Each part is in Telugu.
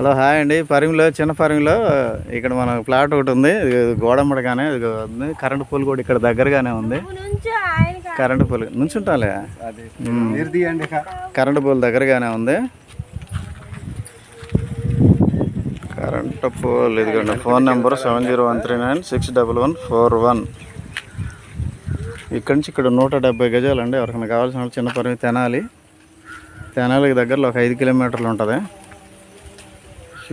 హలో హాయ్ అండి. పరిమిలో చిన్న పరిమిలో ఇక్కడ మన ఫ్లాట్ ఒకటి ఉంది. గోడమ్మడగానే ఉంది. కరెంటు పోల్ కూడా ఇక్కడ దగ్గరగానే ఉంది. కరెంటు పోల్ నుంచుంటాలే, కరెంటు పోల్ దగ్గరగానే ఉంది. కరెంటు పోల్ ఇదిగోండి. Phone number 7013961141. ఇక్కడి నుంచి ఇక్కడ 170 గజాలండి. ఎవరికైనా కావాల్సిన చిన్న పరిమి. తెనాలికి దగ్గరలో ఒక 5 కిలోమీటర్లు ఉంటుంది.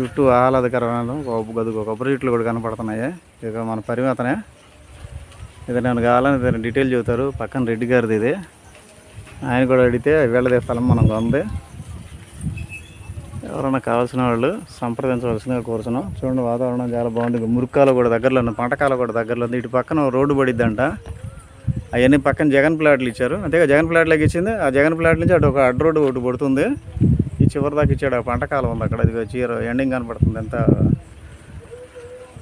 చుట్టూ ఆహ్లాదకరమైన కొబ్బరి చెట్లు కూడా కనపడుతున్నాయి. ఇక మన పరిమితనే ఇది. నేను కావాలని డీటెయిల్ చెబుతారు. పక్కన రెడ్డి గారిది ఇది. ఆయన కూడా అడిగితే వీళ్ళదే స్థలం మనం ఉంది. ఎవరైనా కావాల్సిన వాళ్ళు సంప్రదించవలసిందిగా కోరుతున్నాం. చూడండి, వాతావరణం చాలా బాగుంది. మురుక్కాల కూడా దగ్గరలో ఉంది, పంటకాల కూడా దగ్గరలో ఉంది. ఇటు పక్కన రోడ్డు పడిద్దంట. అవన్నీ పక్కన జగన్ ప్లాట్లు ఇచ్చారు. అంతేగా జగన్ ప్లాట్లోకి ఇచ్చింది. ఆ జగన్ ప్లాట్ నుంచి అటు ఒక అడ్డు రోడ్డు ఒకటి పడుతుంది. ఈ చివరి దాకా ఇచ్చాడు. ఆ పంటకాలం ఉంది అక్కడ. ఇది చీర ఎండింగ్ కనపడుతుంది. ఎంత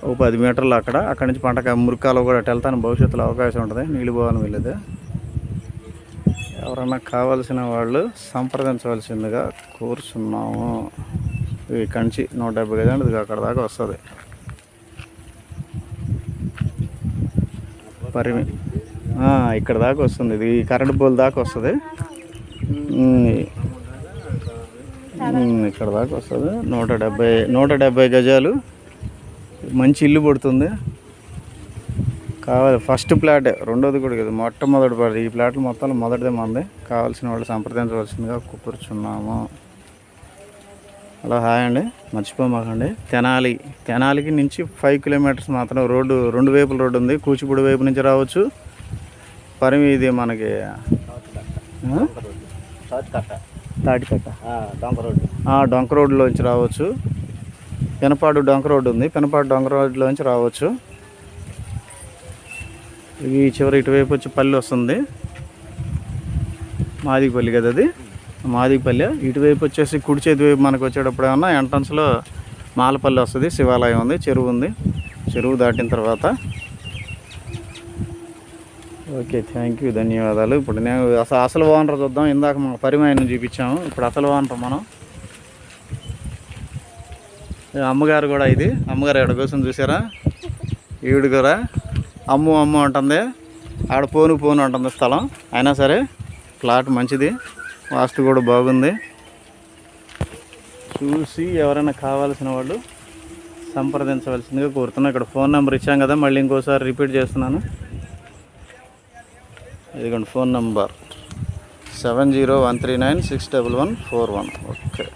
ఓ 10 మీటర్లు అక్కడి నుంచి మురుక్కాల కూడా అటు వెళ్తాను. భవిష్యత్తులో అవకాశం ఉంటుంది. నీళ్ళు పోవాలని వెళ్ళేది. ఎవరన్నా కావాల్సిన వాళ్ళు సంప్రదించవలసిందిగా కోరుచున్నాము. ఇక్కడి నుంచి 170 గజాలు ఇది అక్కడ దాకా వస్తుంది. పరిమి ఇక్కడ దాకా వస్తుంది. ఇది కరెంటు పోల్ దాకా వస్తుంది. ఇక్కడ దాకా వస్తుంది. 170 గజాలు మంచి ఇల్లు పడుతుంది. కావాలి ఫస్ట్ ప్లాటే, రెండోది కూడా కదా, మొట్టమొదటి ప్లాట్. ఈ ప్లాట్లు మొత్తం మొదటిదే మంది. కావాల్సిన వాళ్ళు సంప్రదించవలసిందిగా కూర్చున్నాము. హలో హాయ్ అండి. మర్చిపోమాకండి. తెనాలికి నుంచి 5 కిలోమీటర్స్ మాత్రం రోడ్డు, 2 వైపుల రోడ్డు ఉంది. కూచిపూడి వైపు నుంచి రావచ్చు. పరిమి ఇది మనకి తాటికట్ట డొంక రోడ్లోంచి రావచ్చు. పెనపాడు డొంక రోడ్డు ఉంది. పెనపాడు డొంక రోడ్లోంచి రావచ్చు. ఈ చివరి ఇటువైపు వచ్చి పల్లి వస్తుంది. మాదిగపల్లి కదా అది, మాదిగపల్లి. ఇటువైపు వచ్చేసి కుడి చేతి వైపు మనకు వచ్చేటప్పుడు ఏమన్నా ఎంట్రన్స్లో మాలపల్లి వస్తుంది. శివాలయం ఉంది, చెరువు ఉంది. చెరువు దాటిన తర్వాత ఓకే. థ్యాంక్ యూ, ధన్యవాదాలు. ఇప్పుడు నేను అసలు ఓనర్ చూద్దాం. ఇందాక మన పరిమాణం చూపించాము. ఇప్పుడు అసలు ఓనర్ మనం. అమ్మగారు కూడా ఇది. అమ్మగారు ఎక్కడ కోసం చూసారా? ఈవిడ కూడా అమ్ము అంటుంది. ఆడ పోను అంటుంది స్థలం. అయినా సరే ప్లాట్ మంచిది, వాస్తు కూడా బాగుంది. చూసి ఎవరైనా కావాల్సిన వాళ్ళు సంప్రదించవలసిందిగా కోరుతున్నాను. ఇక్కడ ఫోన్ నెంబర్ ఇచ్చాం కదా, మళ్ళీ ఇంకోసారి రిపీట్ చేస్తున్నాను. ఇదిగోండి ఫోన్ నెంబర్ 7013961141. ఓకే.